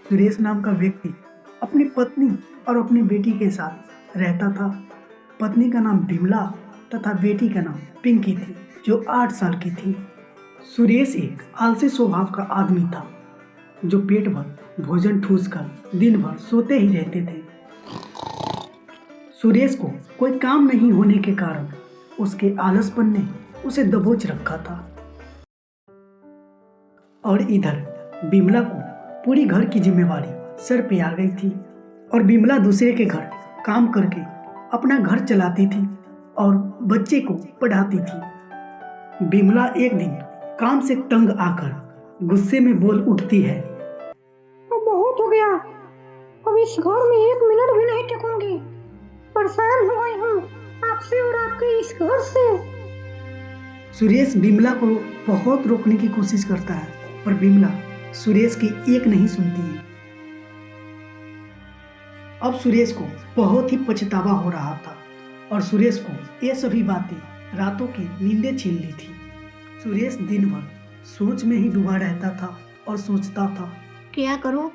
सुरेश नाम का व्यक्ति अपनी पत्नी और अपनी बेटी के साथ रहता था। पत्नी का नाम बिमला तथा बेटी का नाम पिंकी थी, जो 8 साल की थी। सुरेश एक आलसी स्वभाव का आदमी था, जो पेट भर भोजन ठूस कर दिन भर सोते ही रहते थे। सुरेश को कोई काम नहीं होने के कारण उसके आलसपन ने उसे दबोच रखा था। और इधर बिमला को पूरी घर की जिम्मेवारी सर पे आ गई थी और बिमला दूसरे के घर काम करके अपना घर चलाती थी और बच्चे को पढ़ाती थी। बिमला एक दिन काम से तंग आकर गुस्से में बोल उठती है, अब बहुत हो गया। अब इस घर में 1 मिनट भी नहीं टिकूंगी। परेशान हो गई हूँ आपसे और आपके इस घर से। सुरेश बिमला को बहुत रोकने की कोशिश करता है, पर बिमला सुरेश की एक नहीं सुनती है। अब सुरेश को बहुत ही पछतावा हो रहा था और सुरेश को ये सभी बातें रातों की नींदें छीन ली थी। सुरेश दिन भर सोच में ही डूबा रहता था और सोचता था, क्या करूं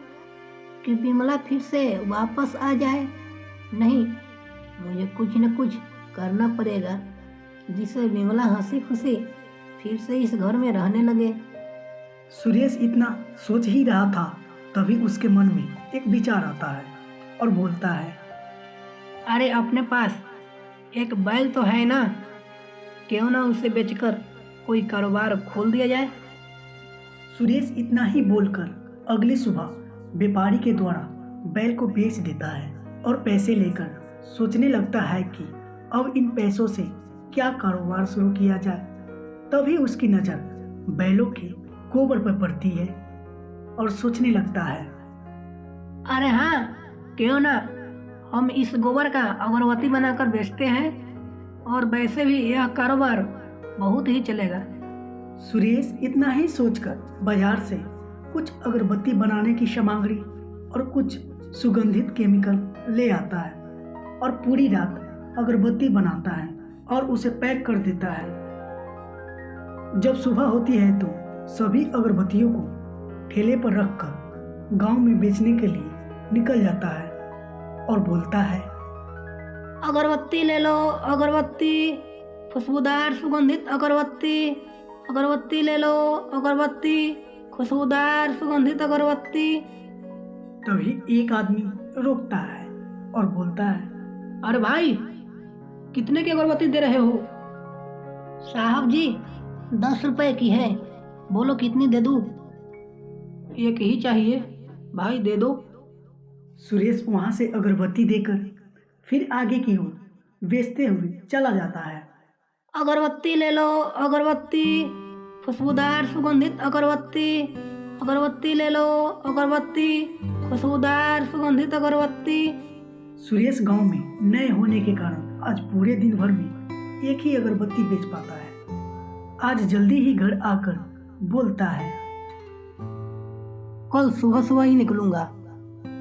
कि बिमला फिर से वापस आ जाए। नहीं, मुझे कुछ न कुछ करना पड़ेगा जिससे बिमला हंसी खुशी फिर से इस घर में रहने लगे। सुरेश इतना सोच ही रहा था, तभी उसके मन में एक विचार आता है और बोलता है, अरे अपने पास एक बैल तो है ना, क्यों ना उसे बेचकर कोई कारोबार खोल दिया जाए। सुरेश इतना ही बोलकर अगली सुबह व्यापारी के द्वारा बैल को बेच देता है और पैसे लेकर सोचने लगता है कि अब इन पैसों से क्या कारोबार शुरू किया जाए। तभी उसकी नज़र बैलों के गोबर पर पड़ती है और सोचने लगता है, अरे हाँ, क्यों ना हम इस गोबर का अगरबत्ती बनाकर बेचते हैं और वैसे भी यह कारोबार बहुत ही चलेगा। सुरेश इतना ही सोचकर बाजार से कुछ अगरबत्ती बनाने की सामग्री और कुछ सुगंधित केमिकल ले आता है और पूरी रात अगरबत्ती बनाता है और उसे पैक कर देता है। जब सुबह होती है तो सभी अगरबत्तियों को ठेले पर रखकर गांव में बेचने के लिए निकल जाता है और बोलता है, अगरबत्ती ले लो, अगरबत्ती, खुशबूदार सुगंधित अगरबत्ती। अगरबत्ती ले लो, अगरबत्ती, खुशबूदार सुगंधित अगरबत्ती। तभी एक आदमी रोकता है और बोलता है, अरे भाई, कितने की अगरबत्ती दे रहे हो? साहब जी, 10 रुपए की है, बोलो कितनी दे दूं? एक ही चाहिए भाई, दे दो। सुरेश वहां से अगरबत्ती देकर फिर आगे की ओर बेचते हुए चला जाता है। अगरबत्ती ले लो, अगरबत्ती, खुशबूदार सुगंधित अगरबत्ती। अगरबत्ती ले लो, अगरबत्ती, खुशबूदार सुगंधित अगरबत्ती। सुरेश गांव में नए होने के कारण आज पूरे दिन भर में एक ही अगरबत्ती बेच पाता है। आज जल्दी ही घर आकर बोलता है, कल सुबह सुबह ही निकलूंगा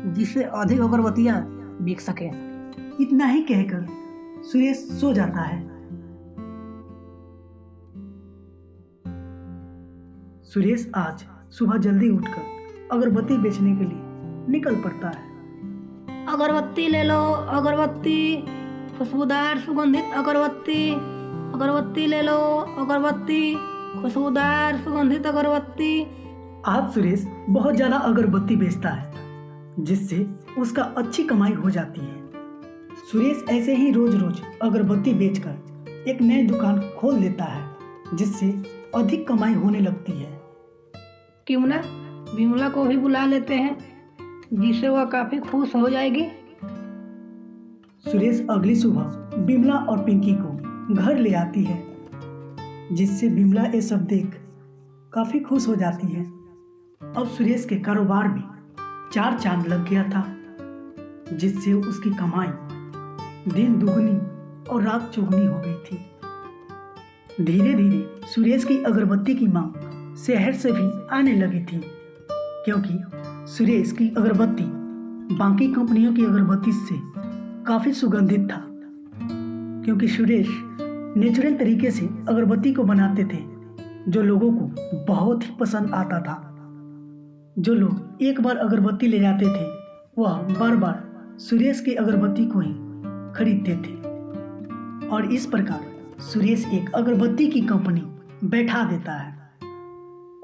जिससे अधिक अगरबत्तियां बिक सके। इतना ही कहकर सुरेश सो जाता है। सुरेश आज सुबह जल्दी उठकर अगरबत्ती बेचने के लिए निकल पड़ता है। अगरबत्ती ले लो, अगरबत्ती, खुशबूदार सुगंधित अगरबत्ती। अगरबत्ती ले लो, अगरबत्ती, खुशबूदार सुगंधित अगरबत्ती। आज सुरेश बहुत ज्यादा अगरबत्ती बेचता है, जिससे उसका अच्छी कमाई हो जाती है। सुरेश ऐसे ही रोज रोज अगरबत्ती बेचकर एक नई दुकान खोल देता है, जिससे अधिक कमाई होने लगती है। क्यों ना बिमला को भी बुला लेते हैं, जिससे वह काफी खुश हो जाएगी। सुरेश अगली सुबह बिमला और पिंकी को घर ले आती है, जिससे बिमला ये सब देख काफी खुश हो जाती है। अब सुरेश के कारोबार में 4 चांद लग गया था, जिससे उसकी कमाई दिन दुगनी और रात चौगुनी हो गई थी। धीरे धीरे सुरेश की अगरबत्ती की मांग शहर से भी आने लगी थी, क्योंकि सुरेश की अगरबत्ती बाकी कंपनियों की अगरबत्ती से काफ़ी सुगंधित था। क्योंकि सुरेश नेचुरल तरीके से अगरबत्ती को बनाते थे, जो लोगों को बहुत ही पसंद आता था। जो लोग एक बार अगरबत्ती ले जाते थे वह बार बार सुरेश की अगरबत्ती को ही खरीदते थे और इस प्रकार सुरेश एक अगरबत्ती की कंपनी बैठा देता है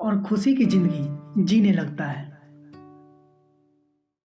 और खुशी की जिंदगी जीने लगता है।